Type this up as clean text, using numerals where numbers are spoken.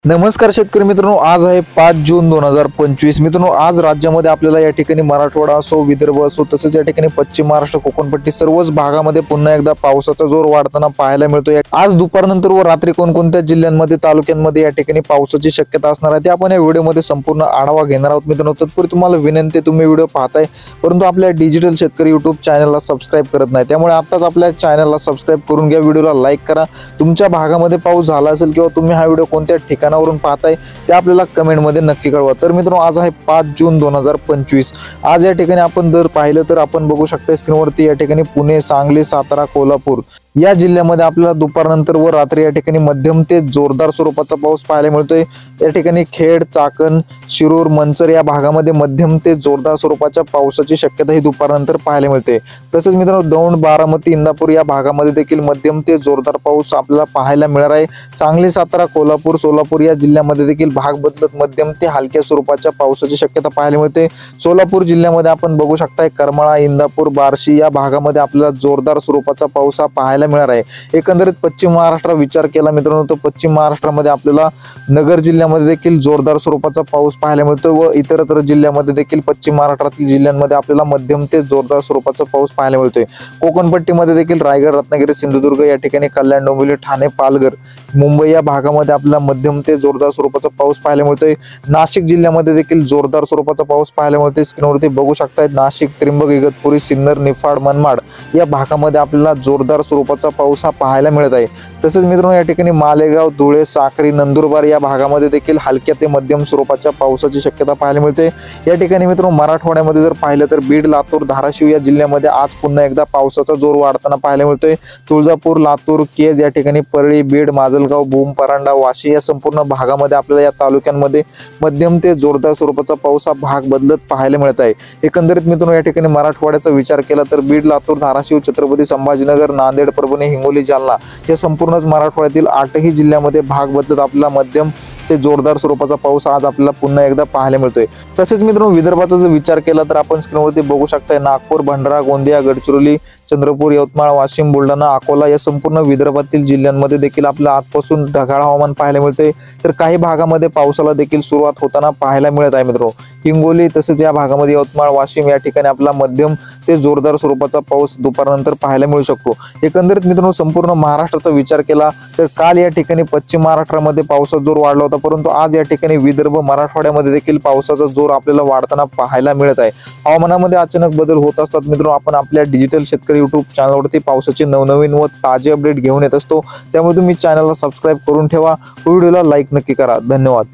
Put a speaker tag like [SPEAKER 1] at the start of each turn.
[SPEAKER 1] नमस्कार शेतकरी मित्रांनो, आज आहे 5 जून 2025। मित्रांनो, आज राज्यामध्ये आपल्याला या ठिकाणी मराठवाडा असो, विदर्भ असो, तसेच या ठिकाणी पश्चिम महाराष्ट्र, कोकणपट्टी सर्वच भागामध्ये पुन्हा एकदा पावसाचा जोर वाढताना पाहायला मिळतोय। आज दुपारनंतर व रात्री कोणकोणत्या जिल्ह्यांमध्ये, तालुक्यांमध्ये या ठिकाणी पावसाची शक्यता असणार आहे ते आपण या व्हिडिओमध्ये संपूर्ण आढावा घेणार आहोत। मित्रांनो, तत्पूर्वी तुम्हाला विनंती, तुम्ही व्हिडिओ पाहताय परंतु आपल्या डिजिटल शेतकरी YouTube चॅनलला सबस्क्राइब करत नाही, त्यामुळे आताच आपल्या चॅनलला सबस्क्राइब करून घ्या, व्हिडिओला लाईक करा। तुमच्या भागामध्ये पाऊस झाला असेल किंवा तुम्ही हा व्हिडिओ कोणत्या ठिकाणावरून पाहताय ते आपल्याला कमेंट मध्ये नक्की कळवा। तर मित्रांनो, आज आहे 5 जून 2025। आज या ठिकाणी आपण जर पाहिलं तर आपण बघू शकता स्क्रीनवरती या ठिकाणी पुणे, सांगली, सातारा, कोल्हापूर या जिल्ह्यामध्ये आपल्याला दुपारनंतर व रात्री या ठिकाणी मध्यम ते जोरदार स्वरूपाचा पाऊस पाहायला मिळतोय। या ठिकाणी खेड, चाकण, शिरूर, मंचर या भागामध्ये मध्यम ते जोरदार स्वरूपाच्या पावसाची शक्यता ही दुपारनंतर पाहायला मिळते। तसेच मित्रांनो, दौंड, बारामती, इंदापूर या भागामध्ये देखील मध्यम ते जोरदार पाऊस आपल्याला पाहायला मिळणार आहे। सांगली, सातारा, कोल्हापूर, सोलापूर या जिल्ह्यामध्ये देखील भाग बदलत मध्यम ते हलक्या स्वरूपाच्या पावसाची शक्यता पाहायला मिळते। सोलापूर जिल्ह्यामध्ये आपण बघू शकताय करमाळा, इंदापूर, बार्शी या भागामध्ये आपल्याला जोरदार स्वरूपाचा पाऊस हा पाहायला मिळणार आहे। एकंदरीत पश्चिम महाराष्ट्र विचार केला मित्रांनो, तर पश्चिम महाराष्ट्रामध्ये आपल्याला नगर जिल्ह्यामध्ये देखील जोरदार स्वरूपाचा पाऊस पाहायला मिळतो व इतरत्र जिल्ह्यामध्ये देखील पश्चिम महाराष्ट्रातील जिल्ह्यांमध्ये आपल्याला मध्यम ते जोरदार स्वरूपाचा पाऊस पाहायला मिळतोय। कोकणपट्टीमध्ये देखील रायगड, रत्नागिरी, सिंधुदुर्ग या ठिकाणी, कल्याण, डोंबिवली, ठाणे, पालघर, मुंबई या भागामध्ये आपल्याला मध्यम ते जोरदार स्वरूपाचा पाऊस पाहायला मिळतोय। नाशिक जिल्ह्यामध्ये देखील जोरदार स्वरूपाचा पाऊस पाहायला मिळतोय। स्क्रीनवरती बघू शकताय नाशिक, त्र्यंबक, इगतपुरी, सिन्नर, निफाड, मनमाड या भागामध्ये आपल्याला जोरदार स्वरूपाचा पाऊस हा पाहायला मिळत आहे। तसेच मित्रांनो, या ठिकाणी मालेगाव, धुळे, साक्री, नंदुरबार या भागामध्ये देखील हलक्या ते मध्यम स्वरूपाच्या पावसाची शक्यता पाहायला मिळते। या ठिकाणी मित्रांनो, मराठवाड्यामध्ये जर पाहिलं तर बीड, लातूर, धाराशिव या जिल्ह्यामध्ये आज पुन्हा एकदा पावसाचा जोर वाढताना पाहायला मिळतोय। तुळजापूर, लातूर, केज या ठिकाणी, परळी, बीड, माजलगाव, भूम, परांडा, वाशी या संपूर्ण भागामध्ये आपल्याला या तालुक्यांमध्ये मध्यम ते जोरदार स्वरूपाचा पाऊस हा भाग बदलत पाहायला मिळत आहे। एकंदरीत मित्रांनो, या ठिकाणी मराठवाड्याचा विचार केला तर बीड, लातूर, धाराशिव, छत्रपती संभाजीनगर, नांदेड, परभणी, हिंगोली, जालना या संपूर्ण मराठवाड्यातील 8ही जिल्ह्यामध्ये भाग बदलत आपल्याला मध्यम ते जोरदार स्वरूपाचा पाऊस आज आपल्याला पुन्हा एकदा पाहायला मिळतोय। तसेच मित्रांनो, विदर्भाचा जर विचार केला तर आपण स्क्रीनवरती बघू शकताय नागपूर, भंडारा, गोंदिया, गडचिरोली, चंद्रपूर, यवतमाळ, वाशिम, बुलढाणा, अकोला या संपूर्ण विदर्भातील जिल्ह्यांमध्ये देखील आपल्याला आजपासून ढगाळ हवामान पाहायला मिळते। तर काही भागामध्ये पावसाला देखील सुरुवात होताना पाहायला मिळत आहे। मित्रांनो, हिंगोली तसेच या भागामध्ये यवतमाळ, वाशिम या ठिकाणी आपला मध्यम ते जोरदार स्वरूपाचा पाऊस दुपारनंतर पाहायला मिळू शकतो। एकंदरीत मित्रांनो, संपूर्ण महाराष्ट्राचा विचार केला तर काल या ठिकाणी पश्चिम महाराष्ट्रामध्ये पावसाचा जोर वाढला होता, परंतु आज या ठिकाणी विदर्भ, मराठवाड्यामध्ये देखील पावसाचा जोर आपल्याला वाढताना पाहायला मिळत आहे। हवामानामध्ये अचानक बदल होत असतात मित्रांनो, आपण आपल्या डिजिटल शेतकरी YouTube चॅनलवरती पावसाचे नवनवीन व ताजे अपडेट घेऊन येत असतो, त्यामुळे तुम्ही चॅनलला सबस्क्राइब करून ठेवा, व्हिडिओला लाईक नक्की करा। धन्यवाद।